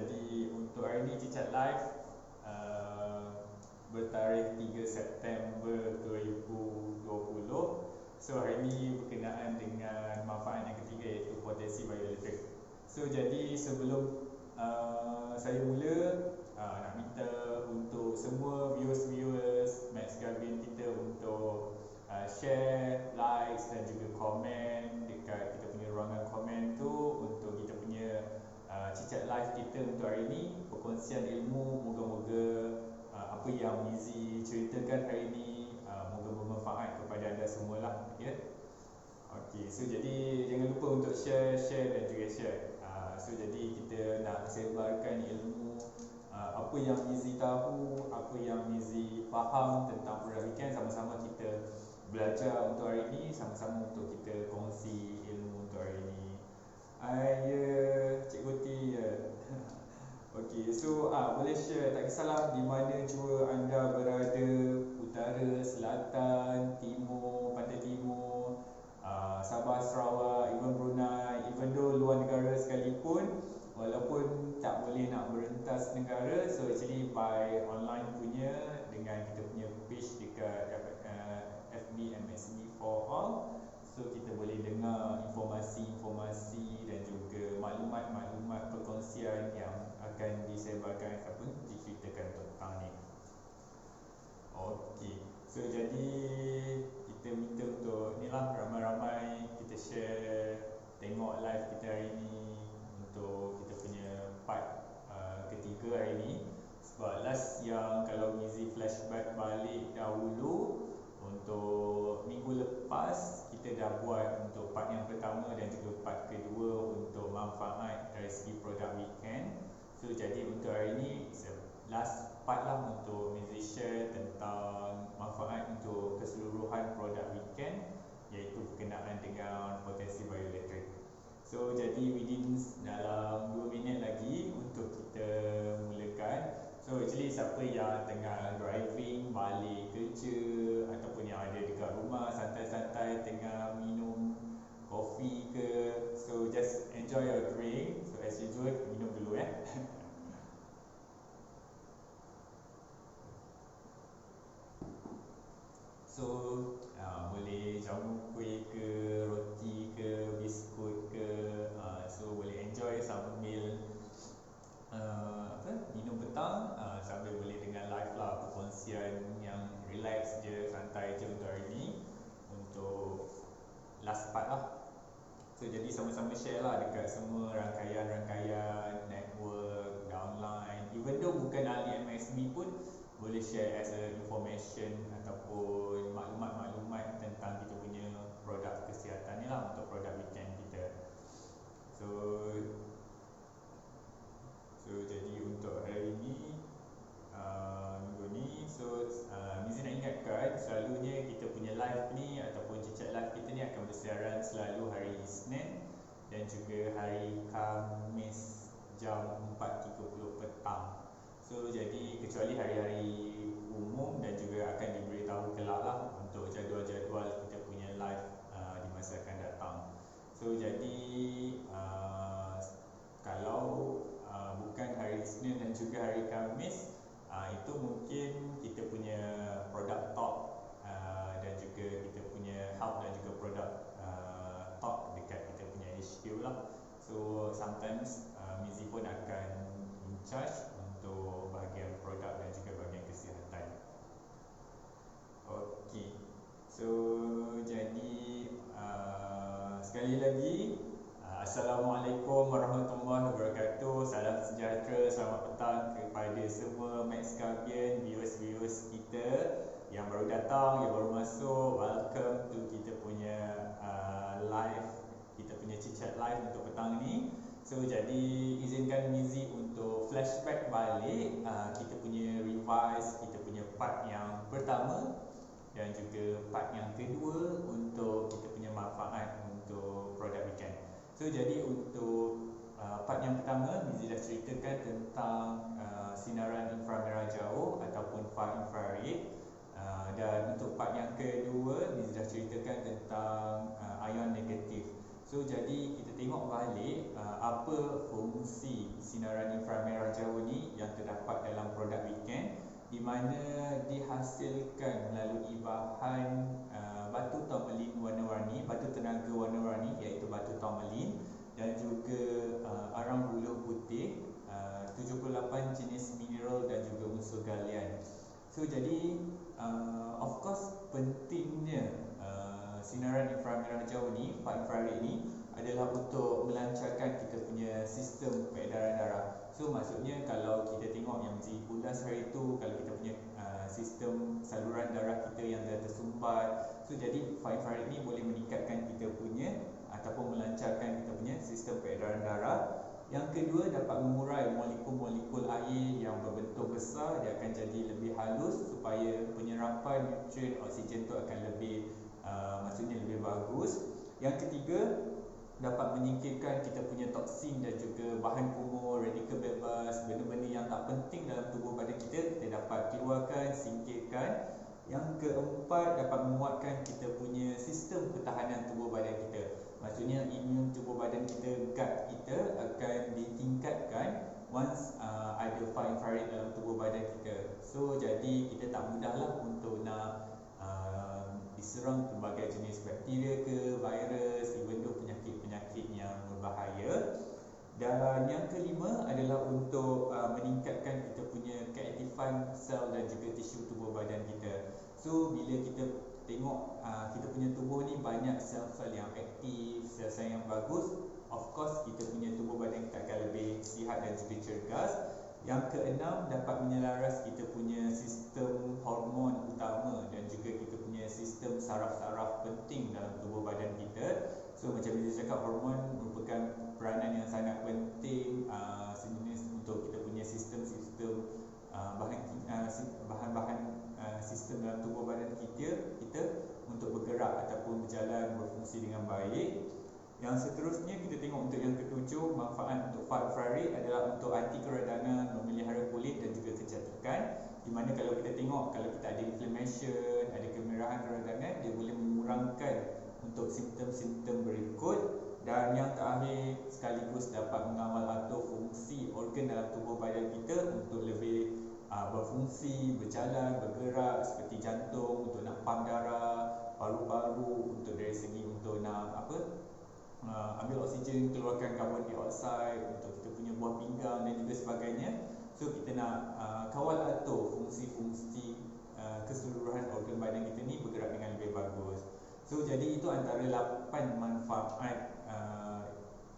jadi untuk hari ni Cicat Live bertarikh 3 September 2020. So hari ni berkenaan dengan manfaat yang ketiga, iaitu potensi bioelektrik. So jadi sebelum saya mula, nak minta untuk semua viewers Max Gavin kita untuk share, likes dan juga komen dekat kita punya ruangan komen tu, untuk kita punya Cicat Live kita untuk hari ni, perkongsian ilmu. Moga-moga apa yang Mizi ceritakan hari ni moga bermanfaat kepada anda semualah, ya. Okey, so jadi jangan lupa untuk share dan juga share. So jadi kita nak sebarkan ilmu, apa yang Mizi tahu, apa yang Mizi faham tentang produk weekend. Sama-sama kita belajar untuk hari ni, sama-sama untuk kita kongsi ilmu untuk hari ni. Ya, Cikgu T ya. Okey, so boleh share, tak kisahlah di mana jua anda berada, utara, selatan, timur, pantai timur, Sabah, Sarawak, even Brunei, even though luar negara sekalipun, walaupun tak boleh nak merentas negara. So actually by online punya, dengan kita punya page dekat FB MSB for all, so kita boleh dengar informasi-informasi dan juga maklumat-maklumat perkongsian yang akan disebarkan ataupun diceritakan petang ni. Okey, so jadi kita minta untuk ni lah, ramai-ramai kita share, tengok live kita hari ni untuk kita punya part ketiga hari ni. Sebab last yang kalau Mizi flashback balik dahulu, untuk minggu lepas kita dah buat untuk part yang pertama dan juga part kedua untuk manfaat dari segi produk weekend. So jadi untuk hari ni last part lah untuk Mizi share tentang manfaat untuk keseluruhan produk weekend, iaitu berkenaan dengan potensi bioelektrik. So jadi within dalam 2 minit lagi untuk kita mulakan. So actually siapa yang tengah driving balik kerja, ataupun yang ada dekat rumah santai-santai tengah minum kopi ke, so just enjoy your drink. So as usual, minum dulu So boleh jamu kuih ke, roti ke, biskut ke, so boleh enjoy sambil minum petang, sambil boleh dengan live lah, perkongsian yang relax je, santai je untuk hari ni, untuk last part lah. So jadi sama-sama share lah dekat semua rangkaian-rangkaian network, downline. Even though bukan ahli MSB pun boleh share as a information ataupun maklumat-maklumat tentang kita punya produk kesihatan ni lah, untuk produk weekend kita. So jadi untuk hari ni, minggu ni, so Mizi nak ingatkan, selalunya kita punya live ni ataupun Cicat Live kita ni akan bersiaran selalu hari Isnin dan juga hari Khamis jam 4.30 petang. So jadi kecuali hari-hari umum, dan juga akan diberitahu kelak lah untuk jadual-jadual kita punya live di masa akan datang. So jadi kalau bukan hari Isnin dan juga hari Khamis, itu mungkin kita punya product talk, dan juga kita punya help dan juga product talk dekat kita punya HQ lah. So sometimes Mizi pun akan in charge untuk bahagian produk dan juga bahagian kesihatan. Okey, so jadi sekali lagi, Assalamualaikum warahmatullahi wabarakatuh. Salam sejahtera, selamat petang kepada semua Max Gavin, viewers kita yang baru datang, yang baru masuk. Welcome to kita punya live, kita punya Cicat Live untuk petang ni. So jadi izinkan Mizi untuk flashback balik kita punya revise, kita punya part yang pertama dan juga part yang kedua untuk kita punya manfaat untuk produk weekend. So jadi untuk part yang pertama, Mizi dah ceritakan tentang sinaran inframerah jauh ataupun far infrared, dan untuk part yang kedua Mizi dah ceritakan tentang ion negatif. So jadi kita tengok balik apa fungsi sinaran inframerah jauh ni yang terdapat dalam produk weekend, di mana dihasilkan melalui bahan batu tourmaline warna-warni, batu tenaga warna-warni iaitu batu tourmaline, dan juga arang buluh putih, 78 jenis mineral dan juga unsur galian. So jadi of course pentingnya sinaran inframerah jauh ni, far infrared ni adalah untuk melancarkan kita punya sistem peredaran darah. So maksudnya kalau kita tengok yang menjadi pulas hari tu, kalau kita punya sistem saluran darah kita yang dah tersumbat, so jadi far infrared ni boleh meningkatkan kita punya ataupun melancarkan kita punya sistem peredaran darah. Yang kedua, dapat mengurai molekul-molekul air yang berbentuk besar, dia akan jadi lebih halus supaya penyerapan nutrien oksigen tu akan lebih maksudnya lebih bagus. Yang ketiga, dapat menyingkirkan kita punya toksin dan juga bahan kumuh, radikal bebas, benda-benda yang tak penting dalam tubuh badan kita dapat keluarkan, singkirkan. Yang keempat, dapat menguatkan kita punya sistem pertahanan tubuh badan kita. Maksudnya imun tubuh badan kita, gut kita akan ditingkatkan once ada far infrared dalam tubuh badan kita. So jadi kita tak mudahlah untuk nak diserang pelbagai jenis bakteria ke, virus, even though penyakit-penyakit yang berbahaya. Dan yang kelima adalah untuk meningkatkan kita punya keaktifan sel dan juga tisu tubuh badan kita. So bila kita tengok kita punya tubuh ni banyak sel-sel yang aktif, sel-sel yang bagus, of course kita punya tubuh badan kita akan lebih sihat dan juga cergas. Yang keenam, dapat menyelaras kita punya sistem hormon utama dan juga kita punya sistem saraf-saraf penting dalam tubuh badan kita. So macam bila cakap, hormon merupakan peranan yang sangat penting sejenis untuk kita punya sistem-sistem bahan-bahan sistem dalam tubuh badan kita untuk bergerak ataupun berjalan, berfungsi dengan baik. Yang seterusnya kita tengok untuk yang ketujuh, manfaat untuk far infrared adalah untuk anti keradanan, memelihara kulit dan juga kecantikan. Di mana kalau kita tengok, kalau kita ada inflammation, ada kemerahan keradanan, dia boleh mengurangkan untuk simptom-simptom berikut. Dan yang terakhir, sekaligus dapat mengawal atur fungsi organ dalam tubuh badan kita untuk lebih berfungsi, berjalan, bergerak, seperti jantung untuk nak pump darah, paru-paru untuk dari segi untuk nak ambil oksigen, keluarkan karbon dioksida untuk kita punya buah pinggang dan juga sebagainya. So kita nak kawal atur fungsi-fungsi keseluruhan organ badan kita ni bergerak dengan lebih bagus. So jadi itu antara 8 manfaat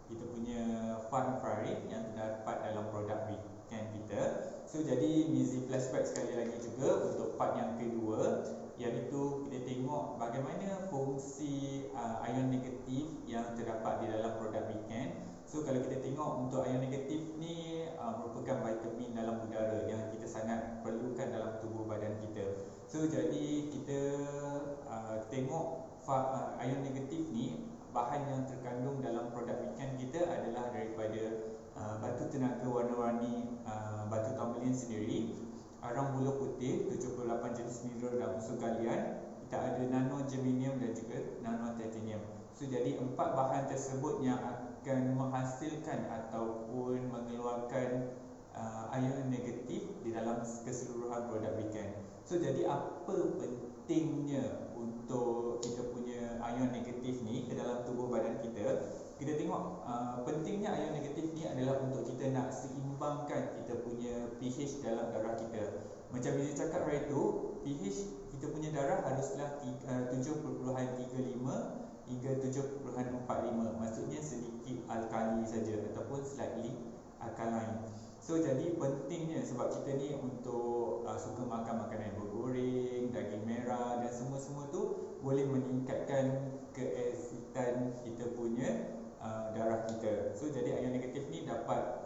kita punya far infrared yang terdapat dalam produk weekend kita. So jadi Mizi flashback sekali lagi juga untuk part yang kedua, iaitu kita tengok bagaimana fungsi ion negatif yang terdapat di dalam produk weekend. So kalau kita tengok untuk ion negatif ni merupakan vitamin dalam udara yang kita sangat perlukan dalam tubuh badan kita. So jadi kita tengok ion negatif ni, bahan yang terkandung dalam produk weekend kita adalah daripada batu tenaga warna-warni, batu tourmaline sendiri, arang buluh putih, 78 jenis mineral dan unsur galian, kita ada nano germanium dan juga nano titanium. So jadi 4 bahan tersebut yang akan menghasilkan ataupun mengeluarkan ion negatif di dalam keseluruhan produk weekend. So jadi apa pentingnya untuk kita punya ion negatif ni ke dalam tubuh badan kita? Kita tengok pentingnya ion negatif ni adalah untuk kita nak seimbangkan kita punya pH dalam darah kita. Macam bila cakap hari tu, pH kita punya darah haruslah 7.35 hingga 7.45. Maksudnya sedikit alkali saja ataupun slightly alkaline. So jadi pentingnya sebab kita ni untuk suka makan makanan bergoreng, daging merah dan semua-semua tu boleh meningkatkan keasitan kita punya darah kita. So jadi ion negatif ni dapat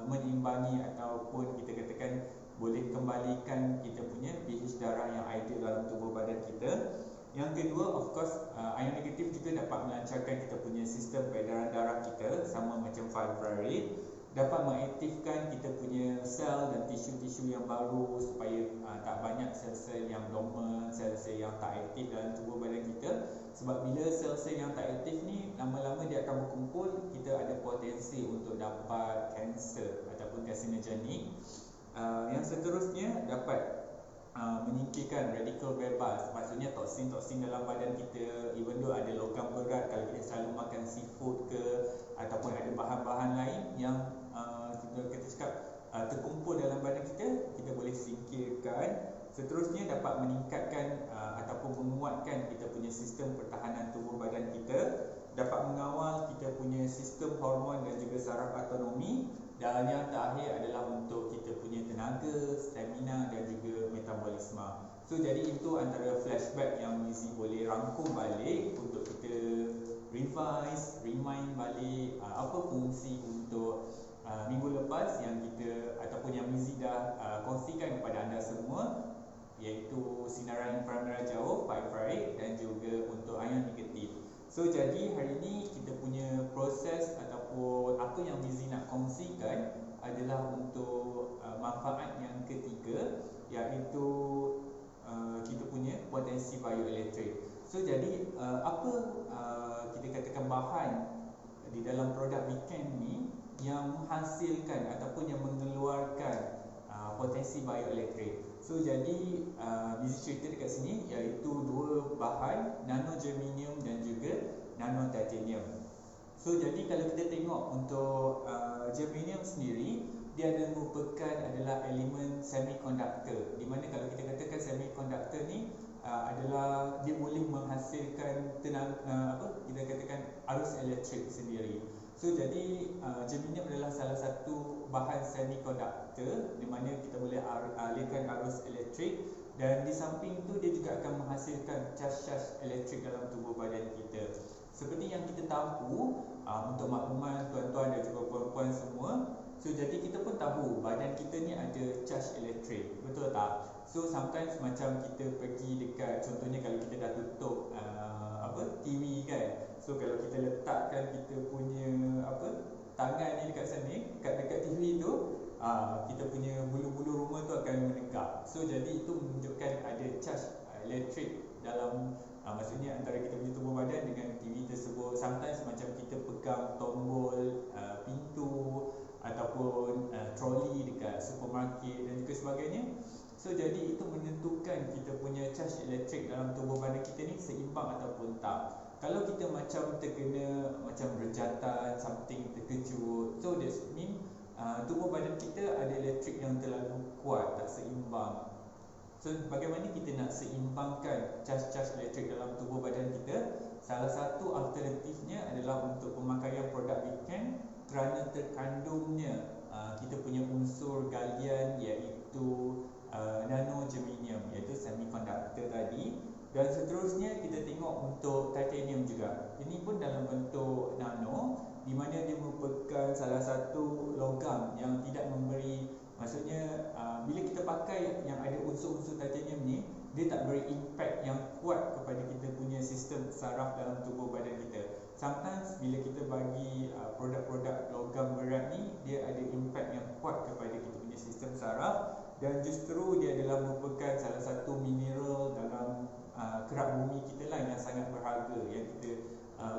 menimbangi ataupun kita katakan boleh kembalikan kita punya pH darah yang ideal dalam tubuh badan kita. Yang kedua, of course, ion negatif juga dapat melancarkan kita punya sistem peredaran darah kita, sama macam far infrared. dapat mengaktifkan kita punya sel dan tisu-tisu yang baru supaya tak banyak sel-sel yang dormant, sel-sel yang tak aktif dalam tubuh badan kita. Sebab bila sel-sel yang tak aktif ni lama-lama dia akan berkumpul, kita ada potensi untuk dapat kanser ataupun karsinogenik. Yang seterusnya dapat menyingkirkan radikal bebas, maksudnya toksin-toksin dalam badan kita. Even though ada logam berat, kalau kita selalu makan seafood ke ataupun ada bahan-bahan lain yang kita cakap terkumpul dalam badan kita, kita boleh singkirkan. Seterusnya dapat meningkatkan ataupun menguatkan kita punya sistem pertahanan tubuh badan kita, dapat mengawal kita punya sistem hormon dan juga saraf autonomi, dan yang terakhir adalah untuk kita punya tenaga, stamina dan juga metabolisme. So jadi itu antara flashback yang Mizi boleh rangkum balik untuk kita revise, remind balik apa fungsi untuk minggu lepas yang kita ataupun yang Mizi dah kongsikan kepada anda semua, iaitu sinaran inframerah jauh, Pak Infrared, dan juga untuk ion negatif. So jadi hari ini kita punya proses ataupun apa yang Mizi nak kongsikan adalah untuk manfaat yang ketiga, iaitu kita punya potensi bioelektrik. So jadi apa kita katakan bahan di dalam produk weekend ni yang menghasilkan ataupun yang mengeluarkan potensi bioelektrik. So jadi Mizi cerita dekat sini iaitu dua bahan, nanogermanium dan juga nano titanium. So jadi kalau kita tengok untuk germanium sendiri, dia adalah elemen semiconductor, di mana kalau kita katakan semiconductor ni adalah dia boleh menghasilkan kita katakan arus elektrik sendiri. So jadi germanium adalah salah satu bahan semiconductor di mana kita boleh alirkan arus elektrik, dan di samping itu dia juga akan menghasilkan charge elektrik dalam tubuh badan kita. Seperti yang kita tahu, untuk makluman tuan-tuan dan juga puan-puan semua, so jadi kita pun tahu badan kita ni ada charge elektrik, betul tak? So sometimes macam kita pergi dekat, contohnya kalau kita dah tutup TV kan, so kalau kita letakkan kita punya tangan ni dekat sana, dekat TV tu, kita punya bulu-bulu rumah tu akan menegak. So jadi itu menunjukkan ada charge elektrik dalam maksudnya antara kita punya tubuh badan dengan TV tersebut. Sometimes macam kita pegang tombol pintu ataupun troli dekat supermarket dan juga sebagainya. So jadi itu menentukan kita punya charge elektrik dalam tubuh badan kita ni seimbang ataupun tak. Kalau kita macam terkena macam rejatan, something terkejut, so that mean tubuh badan kita ada elektrik yang terlalu kuat, tak seimbang. So bagaimana kita nak seimbangkan charge elektrik dalam tubuh badan kita? Salah satu alternatifnya adalah untuk pemakaian produk weekend, kerana terkandungnya kita punya unsur galian iaitu nanogermanium, iaitu semiconductor tadi. Dan seterusnya kita tengok untuk titanium juga. Ini pun dalam bentuk nano, di mana dia merupakan salah satu logam yang tidak memberi, maksudnya bila kita pakai yang ada unsur-unsur titanium ni, dia tak beri impact yang kuat kepada kita punya sistem saraf dalam tubuh badan kita. Sometimes bila kita bagi produk-produk logam berat ni, dia ada impact yang kuat kepada kita punya sistem saraf, dan justru dia adalah merupakan salah satu mineral dalam kerak bumi kita lah yang sangat berharga, yang kita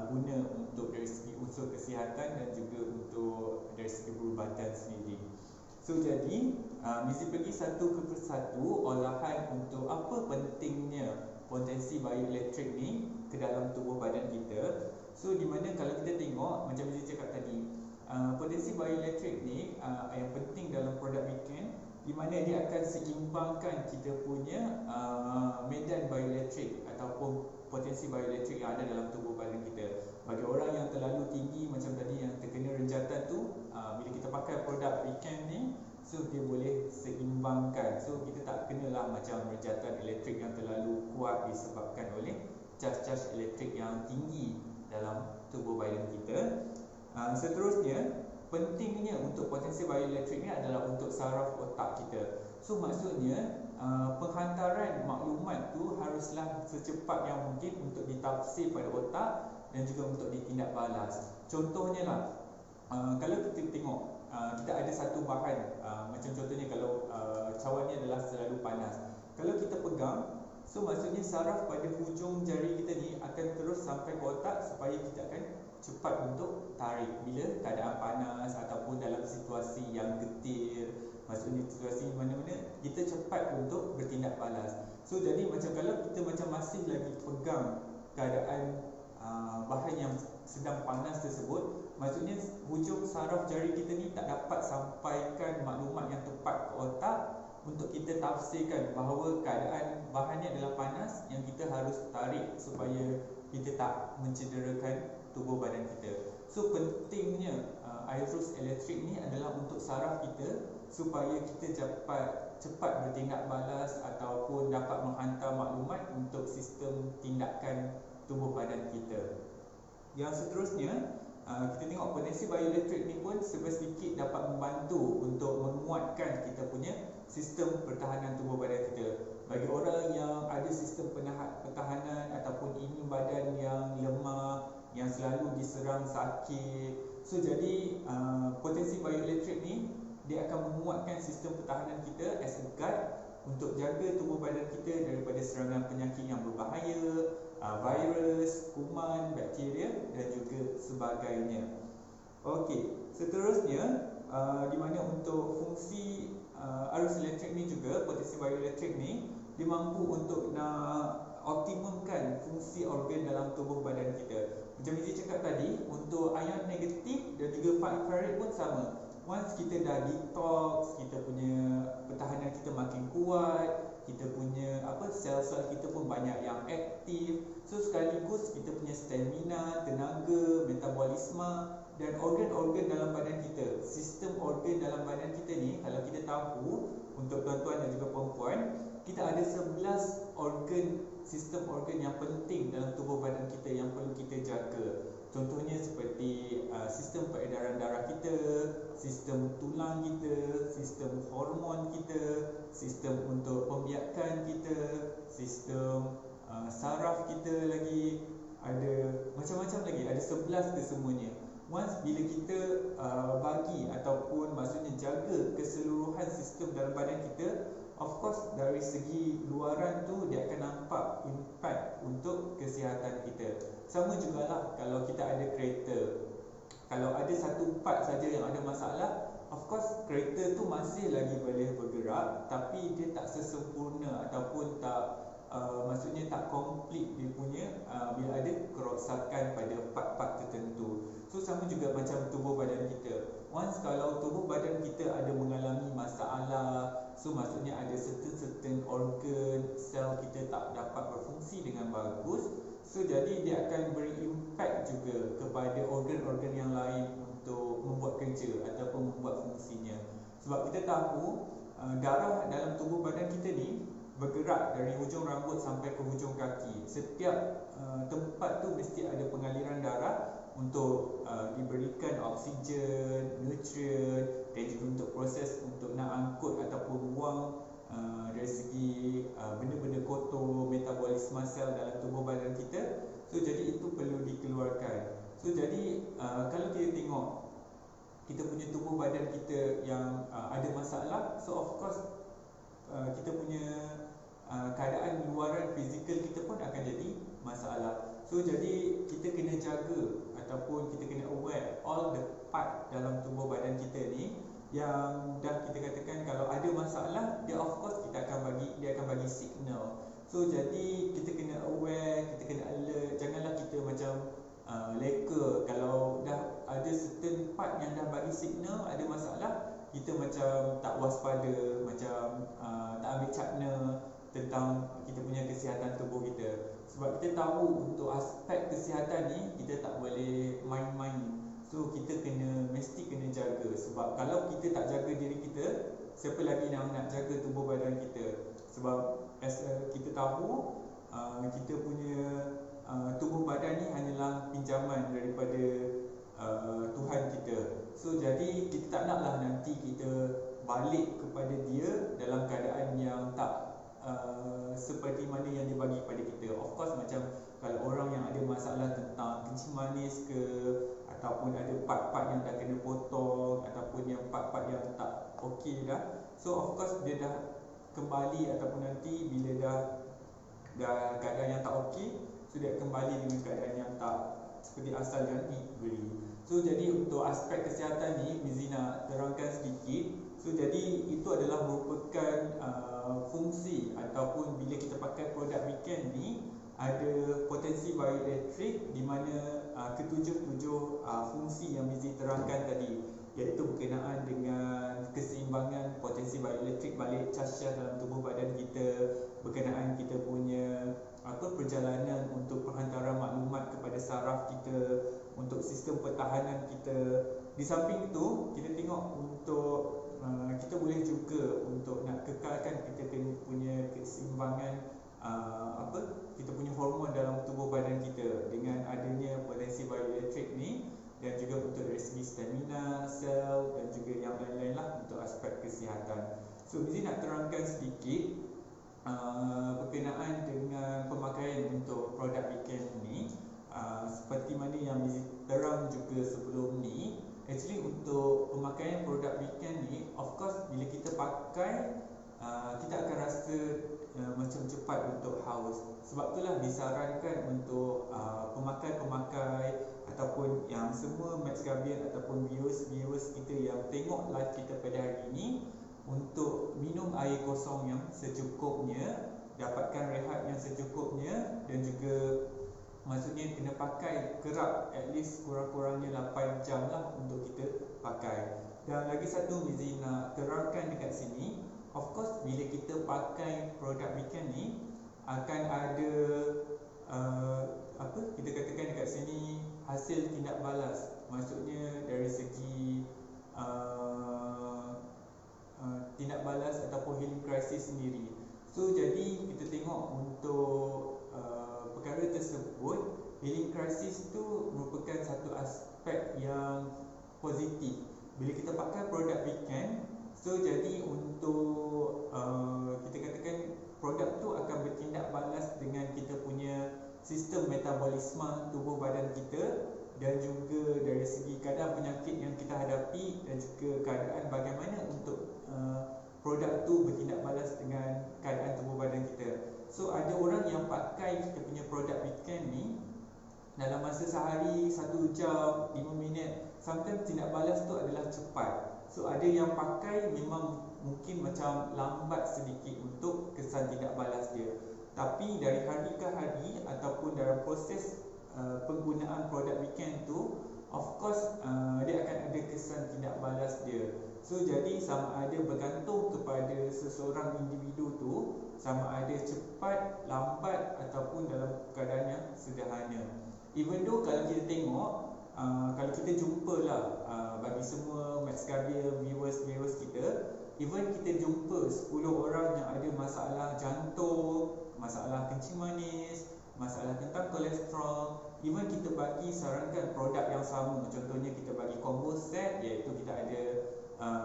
guna untuk dari segi unsur kesihatan dan juga untuk dari segi perubatan sendiri. So jadi Mizi pergi satu ke persatu olahan untuk apa pentingnya potensi bioelektrik ni ke dalam tubuh badan kita. So di mana kalau kita tengok macam Mizi cakap tadi, potensi bioelektrik ni yang penting dalam produk weekend, di mana dia akan seimbangkan kita punya medan bioelektrik ataupun potensi bioelektrik yang ada dalam tubuh badan kita. Bagi orang yang terlalu tinggi macam tadi yang terkena rejatan tu, bila kita pakai produk weekend ni, so dia boleh seimbangkan. So kita tak kenalah macam rejatan elektrik yang terlalu kuat disebabkan oleh charge elektrik yang tinggi dalam tubuh badan kita. Seterusnya, pentingnya untuk potensi bioelektrik ni adalah untuk saraf otak kita. So maksudnya penghantaran maklumat tu haruslah secepat yang mungkin untuk ditafsir pada otak dan juga untuk ditindak balas. Contohnya lah, kalau kita tengok kita ada satu bahan, macam contohnya kalau cawan ni adalah selalu panas. Kalau kita pegang, so maksudnya saraf pada hujung jari kita ni akan terus sampai ke otak supaya kita akan cepat untuk tarik bila keadaan panas ataupun dalam situasi yang getir. Maksudnya situasi mana-mana kita cepat untuk bertindak balas. So jadi macam kalau kita macam masih lagi pegang keadaan bahan yang sedang panas tersebut, maksudnya hujung saraf jari kita ni tak dapat sampaikan maklumat yang tepat ke otak untuk kita tafsirkan bahawa keadaan bahannya adalah panas yang kita harus tarik supaya kita tak mencederakan tubuh badan kita. So pentingnya arus elektrik ni adalah untuk saraf kita supaya kita cepat bertindak balas ataupun dapat menghantar maklumat untuk sistem tindakan tubuh badan kita. Yang seterusnya, kita tengok potensi bioelektrik ni pun sedikit dapat membantu untuk menguatkan kita punya sistem pertahanan tubuh badan kita. Bagi orang yang ada sistem pertahanan ataupun imun badan yang lemah, yang selalu diserang sakit, so jadi potensi bioelektrik ni dia akan menguatkan sistem pertahanan kita as a guide untuk jaga tubuh badan kita daripada serangan penyakit yang berbahaya, virus, kuman, bakteria dan juga sebagainya. Okey, seterusnya di mana untuk fungsi arus elektrik ni juga, potensi bioelektrik ni dia mampu untuk nak optimumkan fungsi organ dalam tubuh badan kita. Macam Izzy cakap tadi, untuk ion negatif dan juga infrared pun sama. Once kita dah detox, kita punya pertahanan kita makin kuat, kita punya sel-sel kita pun banyak yang aktif. So sekaligus kita punya stamina, tenaga, metabolisme dan organ-organ dalam badan kita. Sistem organ dalam badan kita ni, kalau kita tahu, untuk tuan-tuan dan juga perempuan, kita ada 11 organ, sistem organ yang penting dalam tubuh badan kita yang perlu kita jaga. Contohnya seperti sistem peredaran darah kita, sistem tulang kita, sistem hormon kita, sistem untuk pembiakan kita, sistem saraf kita lagi, ada macam-macam lagi, ada 11 kesemuanya. Once bila kita bagi ataupun maksudnya jaga keseluruhan sistem dalam badan kita, of course dari segi luaran tu dia akan nampak impact untuk kesihatan kita. Sama jugalah kalau kita ada kereta, kalau ada satu part saja yang ada masalah, of course kereta tu masih lagi boleh bergerak, tapi dia tak sesempurna ataupun tak maksudnya tak komplit dia punya bila ada kerosakan pada part-part tertentu. So sama juga macam tubuh badan kita. Once kalau tubuh badan kita ada mengalami masalah, so maksudnya ada certain organ, sel kita tak dapat berfungsi dengan bagus, so jadi dia akan beri impact juga kepada organ-organ yang lain untuk membuat kerja ataupun membuat fungsinya. Sebab kita tahu darah dalam tubuh badan kita ni bergerak dari hujung rambut sampai ke hujung kaki. Setiap tempat tu mesti ada pengaliran darah untuk diberikan oksigen, nutrien dan juga untuk proses untuk nak angkut ataupun buang dari segi benda-benda kotor, metabolisme sel dalam tubuh badan kita. So jadi itu perlu dikeluarkan. So jadi kalau kita tengok kita punya tubuh badan kita yang ada masalah, so of course kita punya keadaan luaran fizikal kita pun akan jadi masalah. So jadi kita kena jaga ataupun kita kena aware all the part dalam tubuh badan kita ni yang dah kita katakan kalau ada masalah, dia of course dia akan bagi signal. So jadi kita kena aware, kita kena alert. Janganlah kita macam leka kalau dah ada certain part yang dah bagi signal ada masalah, kita macam tak waspada, macam tak ambil cakna tentang kita punya kesihatan tubuh kita. Sebab kita tahu untuk aspek kesihatan ni kita tak boleh main-main. So kita mesti kena jaga. Sebab kalau kita tak jaga diri kita, siapa lagi yang nak jaga tubuh badan kita? Sebab kita tahu kita punya tubuh badan ni hanyalah pinjaman daripada Tuhan kita. So jadi kita tak naklah nanti kita balik kepada dia dalam keadaan yang tak seperti mana yang dia bagi pada kita. Of course macam kalau orang yang ada masalah tentang kencing manis ke ataupun ada part-part yang dah kena potong, ataupun yang part-part yang tak okey dah. So of course dia dah kembali, ataupun nanti bila dah keadaan yang tak okey, so dia kembali dengan keadaan yang tak seperti asal yang dibeli. So jadi untuk aspek kesihatan ni Mizi nak terangkan sedikit. So jadi itu adalah merupakan fungsi ataupun bila kita pakai produk weekend ni ada potensi bioelektrik di mana ketujuh fungsi yang Mizi terangkan tadi, iaitu berkenaan dengan keseimbangan potensi bioelektrik balik cahaya dalam tubuh badan kita, berkenaan kita punya perjalanan untuk penghantaran maklumat kepada saraf kita, untuk sistem pertahanan kita. Di samping itu kita tengok untuk kita boleh juga untuk nak kekalkan kita punya keseimbangan kita punya hormon dalam tubuh badan kita dengan adanya potensi bioelektrik ni, dan juga untuk dari segi stamina, sel dan juga yang lain-lain lah untuk aspek kesihatan. So Mizi nak terangkan sedikit berkenaan dengan pemakaian untuk produk weekend ni. Seperti mana yang Mizi terang juga sebelum ni, actually untuk pemakaian produk weekend ni, of course bila kita pakai kita akan rasa macam cepat untuk haus. Sebab itulah disarankan untuk pemakai-pemakai ataupun yang semua Max Gabriel ataupun viewers kita yang tengok live kita pada hari ini, untuk minum air kosong yang secukupnya, dapatkan rehat yang secukupnya, dan juga maksudnya kena pakai kerap at least kurang-kurangnya 8 jam lah untuk kita pakai. Dan lagi satu Mizi nak terangkan dekat sini, of course bila kita pakai produk weekend ni akan ada kita katakan dekat sini hasil tindak balas. Maksudnya dari segi tindak balas ataupun healing crisis sendiri. So jadi kita tengok untuk perkara tersebut, healing crisis tu merupakan satu aspek yang positif bila kita pakai produk weekend. So jadi untuk kita katakan produk tu akan bertindak balas dengan kita punya sistem metabolisme tubuh badan kita, dan juga dari segi keadaan penyakit yang kita hadapi, dan juga keadaan bagaimana untuk produk tu bertindak balas dengan keadaan tubuh badan kita. So ada orang yang pakai kita punya produk weekend ni dalam masa sehari, 1 jam, 5 minit, sometimes tindak balas tu adalah cepat. So ada yang pakai memang mungkin macam lambat sedikit untuk kesan tindak balas dia, tapi dari hari ke hari ataupun dalam proses penggunaan produk weekend tu, of course dia akan ada kesan tindak balas dia. So jadi sama ada bergantung kepada seseorang individu tu, sama ada cepat, lambat ataupun dalam keadaan yang sederhana. Even though kalau kita tengok kalau kita jumpalah bagi semua Max Gabriel viewers kita, even kita jumpa 10 orang yang ada masalah jantung, masalah kencing manis, masalah tentang kolesterol, even kita bagi sarankan produk yang sama. Contohnya kita bagi combo set, iaitu kita ada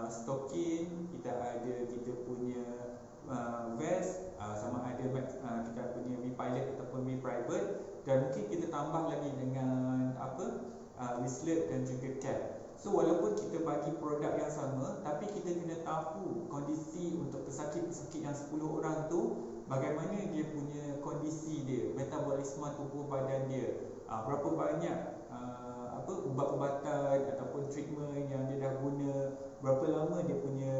Stokin, kita punya vest, sama ada kita punya V-Pilot ataupun V-Private, dan mungkin kita tambah lagi dengan wristlet dan juga cap. So walaupun kita bagi produk yang sama, tapi kita kena tahu kondisi untuk pesakit-pesakit yang 10 orang tu, bagaimana dia punya kondisi dia, metabolisme tubuh badan dia, berapa banyak ubat-ubatan ataupun treatment yang dia dah guna, berapa lama dia punya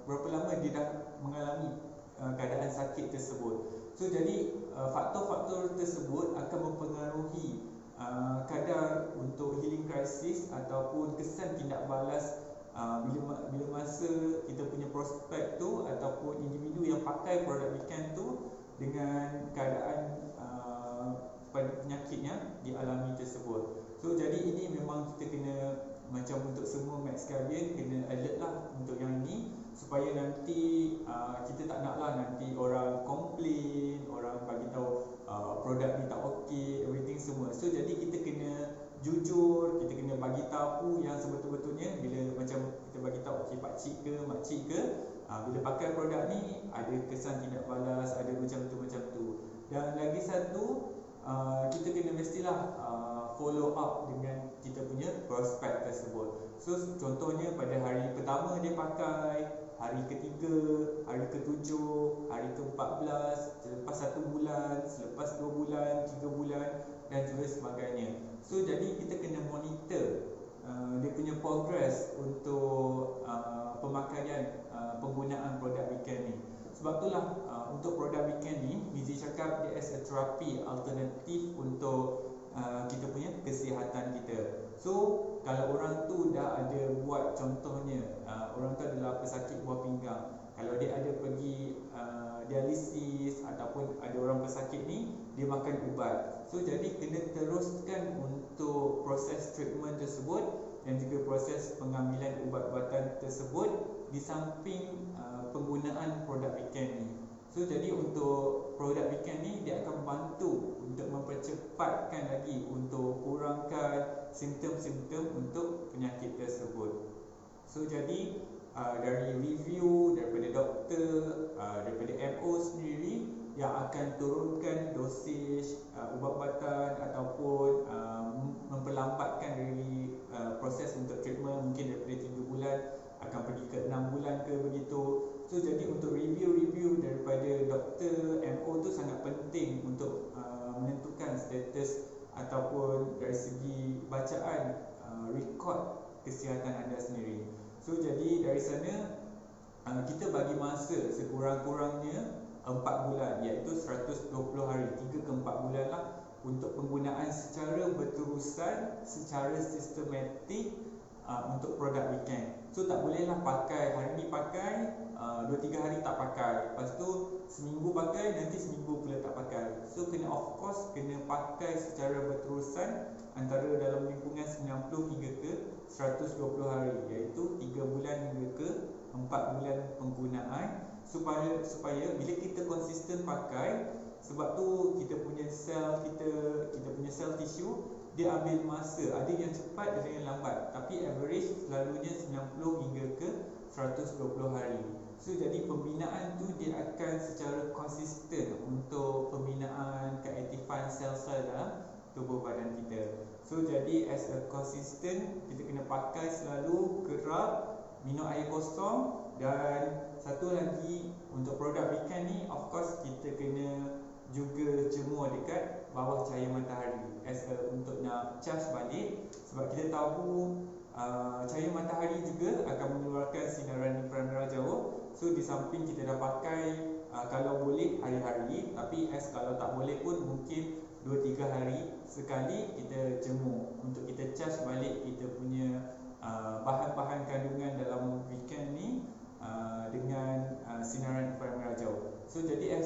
berapa lama dia dah mengalami keadaan sakit tersebut. So jadi faktor-faktor tersebut akan mempengaruhi kadar untuk healing crisis ataupun kesan tindak balas bila masa kita punya prospek tu ataupun individu yang pakai produk weekend tu dengan keadaan penyakitnya dialami tersebut. So jadi ini memang kita kena, macam untuk semua Max Gabriel, kena alert lah untuk yang ni, supaya nanti kita tak nak lah nanti orang komplain, orang bagi tahu produk ni tak okey, everything semua. So jadi kita kena jujur, kita kena bagi tahu yang sebetul-betulnya. Bila macam kita bagi tahu, okey pakcik ke makcik ke, bila pakai produk ni ada kesan tindak balas, ada macam tu. Dan lagi satu, kita kena mestilah follow up dengan kita punya prospek tersebut. So contohnya pada hari pertama dia pakai, hari ketiga, hari ketujuh, hari ke-14, selepas 1 bulan, selepas 2 bulan, 3 bulan dan juga sebagainya. So jadi kita kena monitor dia punya progress untuk pemakaian penggunaan produk weekend ni. Sebab itulah untuk produk weekend ni Mizi cakap dia as a terapi alternatif untuk kita punya kesihatan kita. So kalau orang tu dah ada buat, contohnya orang tu adalah pesakit buah pinggang, kalau dia ada pergi dialisis ataupun ada orang pesakit ni dia makan ubat. So jadi kena teruskan untuk proses treatment tersebut dan juga proses pengambilan ubat-ubatan tersebut di samping penggunaan produk weekend ni. So jadi untuk produk weekend ni dia akan membantu untuk mempercepatkan lagi untuk kurangkan simptom-simptom untuk penyakit tersebut. So jadi dari review daripada doktor, daripada MO sendiri yang akan turunkan dosage ubat-ubatan ataupun memperlambatkan dari proses untuk treatment, mungkin daripada 3 bulan akan pergi ke 6 bulan ke begitu. So jadi untuk review daripada doktor MO tu sangat penting untuk menentukan status ataupun dari segi bacaan rekod kesihatan anda sendiri. So jadi dari sana kita bagi masa sekurang-kurangnya 4 bulan, iaitu 120 hari, 3 ke 4 bulan lah untuk penggunaan secara berterusan, secara sistematik untuk produk weekend. So tak bolehlah pakai, hari ni pakai 2-3 hari tak pakai, lepas tu seminggu pakai, nanti seminggu pula tak pakai. So kena, of course kena pakai secara berterusan antara dalam lingkungan 90 hingga ke 120 hari, iaitu 3 bulan hingga ke 4 bulan penggunaan, supaya bila kita konsisten pakai, sebab tu kita punya sel punya sel tisu dia ambil masa, ada yang cepat, ada yang lambat, tapi average selalunya 90 hingga ke 120 hari. So jadi pembinaan tu dia akan secara konsisten untuk pembinaan keaktifan sel-sel dalam tubuh badan kita. So jadi as a consistent, kita kena pakai selalu, gerak, minum air kosong, dan satu lagi untuk produk weekend ni, of course kita kena juga jemur dekat bawah cahaya matahari untuk nak charge balik, sebab kita tahu cahaya matahari juga akan mengeluarkan sinaran inframerah jauh. So di samping kita dah pakai kalau boleh hari-hari, tapi kalau tak boleh pun mungkin 2-3 hari sekali kita jemur untuk kita charge balik kita punya bahan-bahan kandungan dalam weekend ni dengan sinaran inframerah jauh. So jadi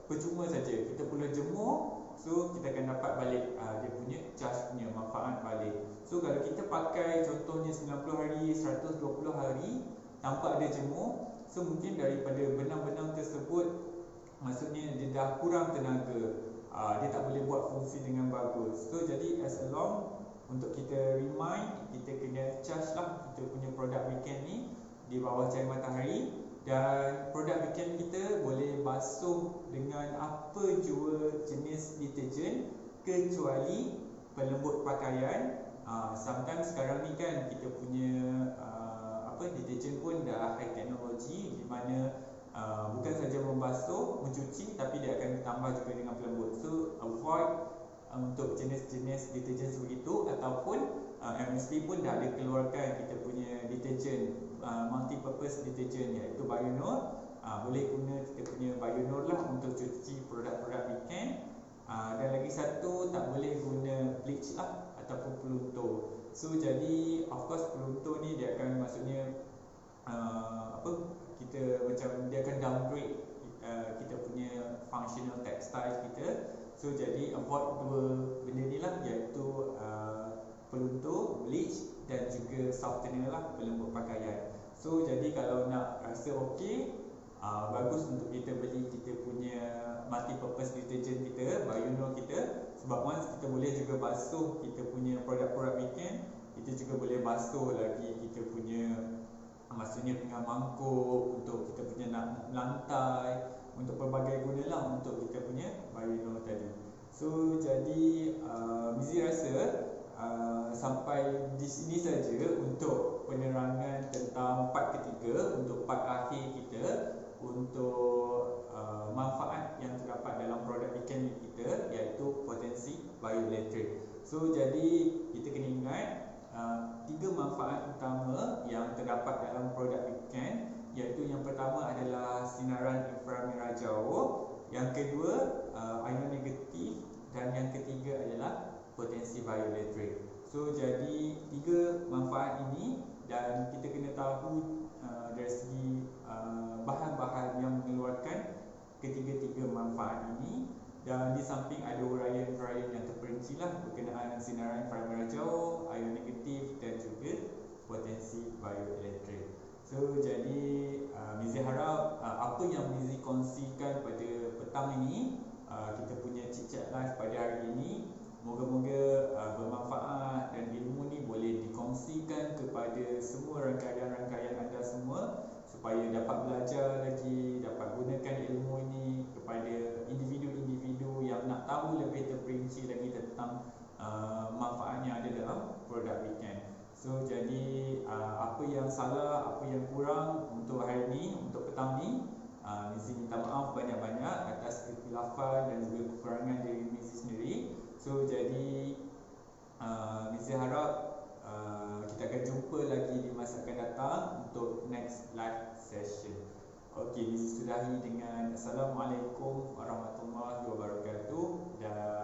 percuma saja kita perlu jemur, so kita akan dapat balik dia punya charge punya manfaat balik. So kalau kita pakai contohnya 90 hari, 120 hari tanpa ada jemur, so mungkin daripada benang-benang tersebut, maksudnya dia dah kurang tenaga, dia tak boleh buat fungsi dengan bagus. So jadi as along untuk kita remind, kita kena charge lah kita punya produk weekend ni di bawah cahaya matahari. Dan produk weekend kita boleh basuh dengan apa jua jenis deterjen kecuali pelembut pakaian. Sometimes sekarang ni kan kita punya deterjen pun dah high teknologi, di mana bukan saja membasuh, mencuci, tapi dia akan ditambah juga dengan pelembut. So avoid untuk jenis-jenis deterjen sebegitu, ataupun MSP pun dah ada keluarkan kita punya deterjen multi-purpose deterjen, iaitu Bionor. Boleh guna kita punya Bionor lah untuk cuci produk-produk weekend. Dan lagi satu, tak boleh guna bleach lah ataupun peluntur. So jadi of course peluntur ni dia akan, maksudnya kita macam dia akan downgrade kita punya functional textile kita. So jadi avoid dua benda ni lah, iaitu peluntur, bleach, dan juga softener lah, pelembut pakaian. So jadi kalau nak rasa okey, bagus untuk kita beli kita punya multi-purpose deterjen kita, Bionor kita. Sebab once kita boleh juga basuh kita punya produk-produk weekend, kita juga boleh basuh lagi kita punya, maksudnya pinggan mangkuk, untuk kita punya lantai, untuk pelbagai guna lah untuk kita punya Bionor tadi. So jadi Mizi rasa sampai di sini saja untuk penerangan tentang part ketiga, untuk part akhir kita, untuk manfaat yang terdapat dalam produk ikan kita, iaitu potensi bioelektrik. So jadi kita kena ingat tiga manfaat utama yang terdapat dalam produk ikan, iaitu yang pertama adalah sinaran inframerah jauh, yang kedua ion negatif, dan yang ketiga adalah potensi bioelektrik. So jadi tiga manfaat ini, dan kita kena tahu dari segi bahan-bahan yang mengeluarkan ketiga-tiga manfaat ini. Dan di samping ada uraian-uraian yang terperinci lah berkenaan sinaran inframerah jauh, ion negatif dan juga potensi bioelektrik. So jadi Mizi harap apa yang Mizi kongsikan pada petang ini, kita punya chit-chat live pada hari ini, moga-moga bermanfaat dan ilmu ni boleh dikongsikan kepada semua rangkaian-rangkaian anda semua, supaya dapat belajar lagi, dapat gunakan ilmu ini kepada individu-individu yang nak tahu lebih terperinci lagi tentang manfaat yang ada dalam produk ikan. So jadi apa yang salah, apa yang kurang untuk hari ni, untuk petang ni, Mizi minta maaf banyak-banyak atas kekhilafan dan juga kekurangan dari Mizi sendiri. So jadi Mizi harap kita akan jumpa lagi di masa akan datang untuk next live session. Okey, Mizi sudahi dengan Assalamualaikum warahmatullahi wabarakatuh dan